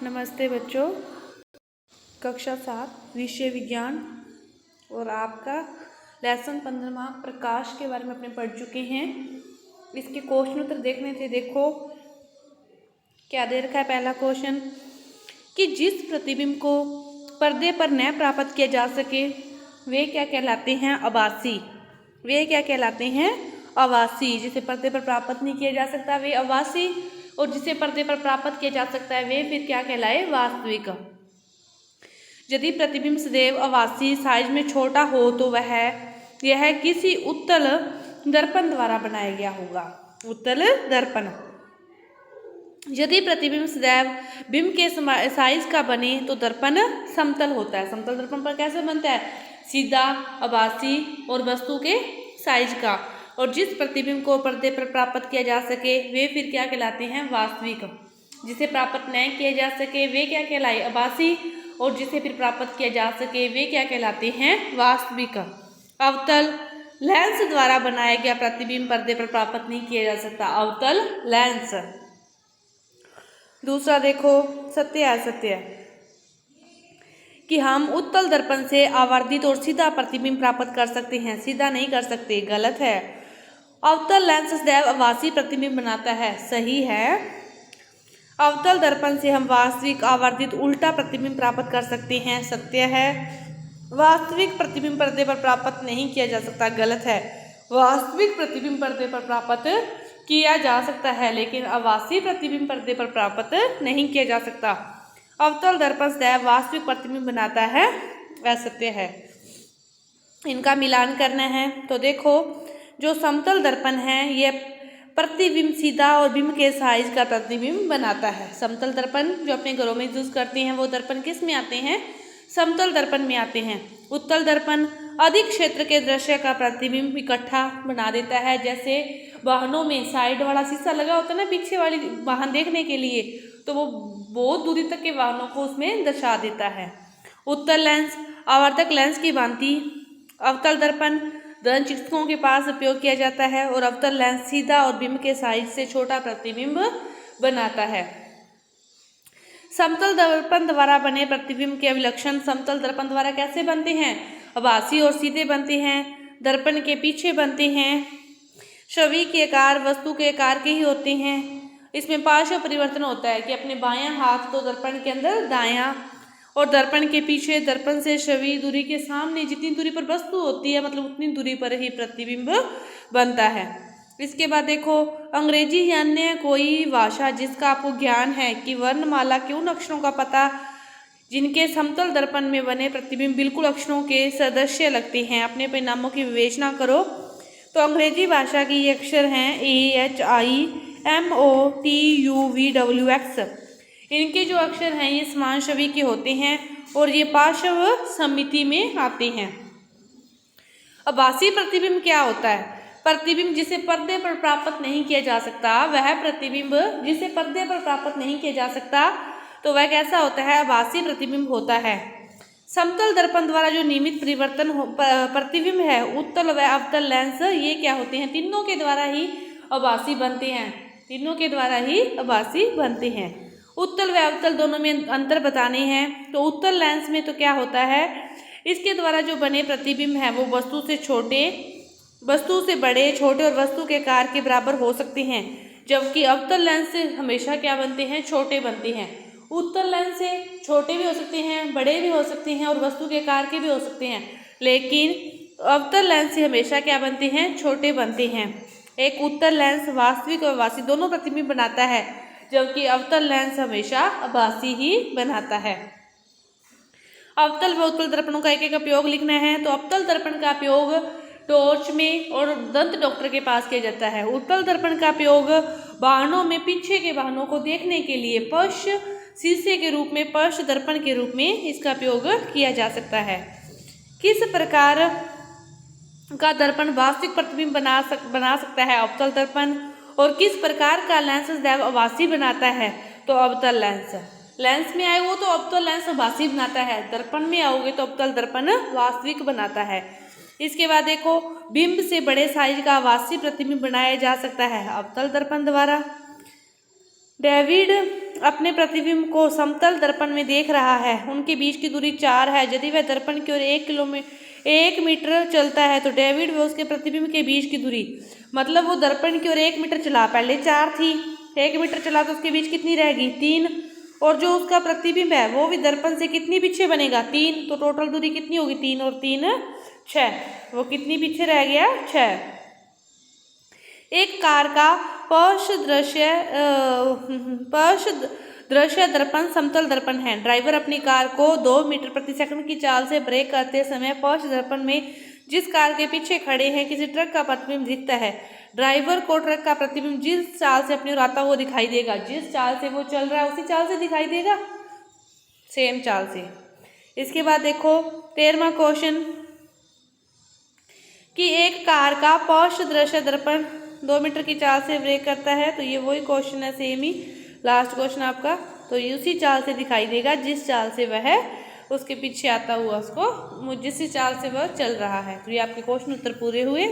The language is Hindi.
नमस्ते बच्चों, कक्षा 7 विषय विज्ञान और आपका लेसन 15वां प्रकाश के बारे में अपने पढ़ चुके हैं। इसके क्वेश्चन उत्तर देखने थे। देखो क्या दे रखा है। पहला क्वेश्चन कि जिस प्रतिबिंब को पर्दे पर न प्राप्त किया जा सके वे क्या कहलाते हैं? आभासी। वे क्या कहलाते हैं? आभासी। जिसे पर्दे पर प्राप्त नहीं किया जा सकता वे आभासी, और जिसे पर्दे पर प्राप्त किया जा सकता है वे फिर क्या कहलाए? वास्तविक। यदि प्रतिबिंब सदैव आभासी साइज में छोटा हो तो यह किसी उत्तल दर्पण द्वारा बनाया गया होगा। उत्तल दर्पण। यदि प्रतिबिंब सदैव बिंब के साइज का बने तो दर्पण समतल होता है। समतल दर्पण पर कैसे बनता है? सीधा, आभासी और वस्तु के साइज का। और जिस प्रतिबिंब को पर्दे पर प्राप्त किया जा सके वे फिर क्या कहलाते हैं? वास्तविक। जिसे प्राप्त न किया जा सके वे क्या कहलाए? आभासी, और जिसे फिर प्राप्त किया जा सके वे क्या कहलाते हैं? वास्तविक। अवतल लेंस द्वारा बनाया गया प्रतिबिंब पर्दे पर प्राप्त नहीं किया जा सकता। अवतल लेंस। दूसरा देखो, सत्य असत्य कि हम उत्तल दर्पण से आवर्धित और सीधा प्रतिबिंब प्राप्त कर सकते हैं। सीधा नहीं कर सकते, गलत है। अवतल लेंस सदैव आभासी प्रतिबिंब बनाता है, सही है। अवतल दर्पण से हम वास्तविक आवर्धित उल्टा प्रतिबिंब प्राप्त कर सकते हैं, सत्य है। वास्तविक प्रतिबिंब पर्दे पर प्राप्त नहीं किया जा सकता, गलत है। वास्तविक प्रतिबिंब पर्दे पर प्राप्त किया जा सकता है लेकिन आभासी प्रतिबिंब पर्दे पर प्राप्त नहीं किया जा सकता। अवतल दर्पण सदैव वास्तविक प्रतिबिंब बनाता है, असत्य है। इनका मिलान करना है। तो देखो, जो समतल दर्पण है यह प्रतिबिंब सीधा और बिंब के साइज का प्रतिबिंब बनाता है। समतल दर्पण जो अपने घरों में यूज करते हैं वो दर्पण किस में आते हैं? समतल दर्पण में आते हैं। उत्तल दर्पण अधिक क्षेत्र के दृश्य का प्रतिबिंब इकट्ठा बना देता है। जैसे वाहनों में साइड वाला शीशा लगा होता है ना, पीछे वाली वाहन देखने के लिए, तो वो बहुत दूरी तक के वाहनों को उसमें दर्शा देता है। उत्तल लेंस आवर्धक लेंस की भांति अवतल दर्पण दंत चिकित्सकों के पास उपयोग किया जाता है, और अवतल लेंस सीधा और बिंब के साइज से छोटा प्रतिबिंब बनाता है। समतल दर्पण द्वारा बने प्रतिबिंब के अभिलक्षण समतल दर्पण द्वारा कैसे बनते हैं? आभासी और सीधे बनते हैं। दर्पण के पीछे बनते हैं। छवि के आकार वस्तु के आकार के ही होते हैं। इसमें पार्श्व परिवर्तन होता है कि अपने बायां हाथ तो दर्पण के अंदर दायां, और दर्पण के पीछे दर्पण से छवि दूरी के सामने जितनी दूरी पर वस्तु होती है मतलब उतनी दूरी पर ही प्रतिबिंब बनता है। इसके बाद देखो, अंग्रेजी या अन्य कोई भाषा जिसका आपको ज्ञान है कि वर्णमाला के उन अक्षरों का पता जिनके समतल दर्पण में बने प्रतिबिंब बिल्कुल अक्षरों के सदृश लगते हैं, अपने परिणामों की विवेचना करो। तो अंग्रेजी भाषा की ये अक्षर हैं AHIMOTUVWX। इनके जो अक्षर हैं ये समान छवि के होते हैं और ये पार्श्व समिति में आते हैं। आभासी प्रतिबिंब क्या होता है? प्रतिबिंब जिसे पर्दे पर प्राप्त नहीं किया जा सकता, वह प्रतिबिंब जिसे पर्दे पर प्राप्त नहीं किया जा सकता तो वह कैसा होता है? आभासी प्रतिबिंब होता है। समतल दर्पण द्वारा जो नियमित परिवर्तन प्रतिबिंब है, उत्तल व अवतल लेंस, ये क्या होते हैं? तीनों के द्वारा ही आभासी बनते हैं। तीनों के द्वारा ही आभासी बनते हैं। उत्तल व अवतल दोनों में अंतर बताने हैं। तो उत्तल लेंस में तो क्या होता है, इसके द्वारा जो बने प्रतिबिंब है वो वस्तु से छोटे, वस्तु से बड़े, छोटे और वस्तु के आकार के बराबर हो सकते हैं, जबकि अवतल लेंस से हमेशा क्या बनते हैं? छोटे बनते हैं। उत्तल लेंस से छोटे भी हो सकते हैं, बड़े भी हो सकते हैं और वस्तु के आकार के भी हो सकते हैं, लेकिन अवतल लेंस से हमेशा क्या बनते हैं? छोटे बनते हैं। एक उत्तल लेंस वास्तविक और आभासी दोनों प्रतिबिंब बनाता है, जबकि अवतल लेंस हमेशा आभासी ही बनाता है। अवतल व उत्तल दर्पणों का एक एक उपयोग लिखना है। तो अवतल दर्पण का उपयोग टॉर्च में और दंत डॉक्टर के पास किया जाता है। उत्तल दर्पण का उपयोग वाहनों में पीछे के वाहनों को देखने के लिए पर्श शीशे के रूप में, पर्श दर्पण के रूप में इसका उपयोग किया जा सकता है। किस प्रकार का दर्पण वास्तविक प्रतिबिंब बना सकता है? अवतल दर्पण। और किस प्रकार का लेंस सदैव आभासी बनाता है? तो अवतल लेंस। लेंस में आए वो तो अवतल लेंस आभासी बनाता है, दर्पण में आओगे तो अवतल दर्पण वास्तविक बनाता है। इसके बाद देखो, बिंब से बड़े साइज का आभासी प्रतिबिंब बनाया जा सकता है अवतल दर्पण द्वारा। डेविड अपने प्रतिबिंब को समतल दर्पण में देख रहा है उनके बीच की दूरी 4 है। यदि वह दर्पण की ओर 1 मीटर चलता है तो डेविड व उसके प्रतिबिंब के बीच की दूरी, मतलब वो दर्पण की ओर 1 मीटर चला, पहले 4 थी, 1 मीटर चला तो उसके बीच कितनी रहेगी 3, और जो उसका प्रतिबिंब है वो भी दर्पण से कितनी पीछे बनेगा 3, तो टोटल दूरी कितनी होगी 3 और 3 6, वो कितनी पीछे रह गया 6। एक कार का पक्ष दृश्य दर्पण समतल दर्पण है। ड्राइवर अपनी कार को 2 मीटर प्रति सेकंड की चाल से ब्रेक करते समय पक्ष दर्पण में जिस कार के पीछे खड़े हैं किसी ट्रक का प्रतिबिंब दिखता है। ड्राइवर को ट्रक का प्रतिबिंब जिस चाल से अपनी ओर आता हुआ दिखाई देगा, जिस चाल से वो चल रहा है उसी चाल से दिखाई देगा, सेम चाल से। इसके बाद देखो 13वां क्वेश्चन कि एक कार का पक्ष दृश्य दर्पण 2 मीटर की चाल से ब्रेक करता है, तो ये वही क्वेश्चन है, सेम ही लास्ट क्वेश्चन आपका। तो ये उसी चाल से दिखाई देगा जिस चाल से वह उसके पीछे आता हुआ उसको, जिस चाल से वह चल रहा है। तो ये आपके क्वेश्चन उत्तर पूरे हुए।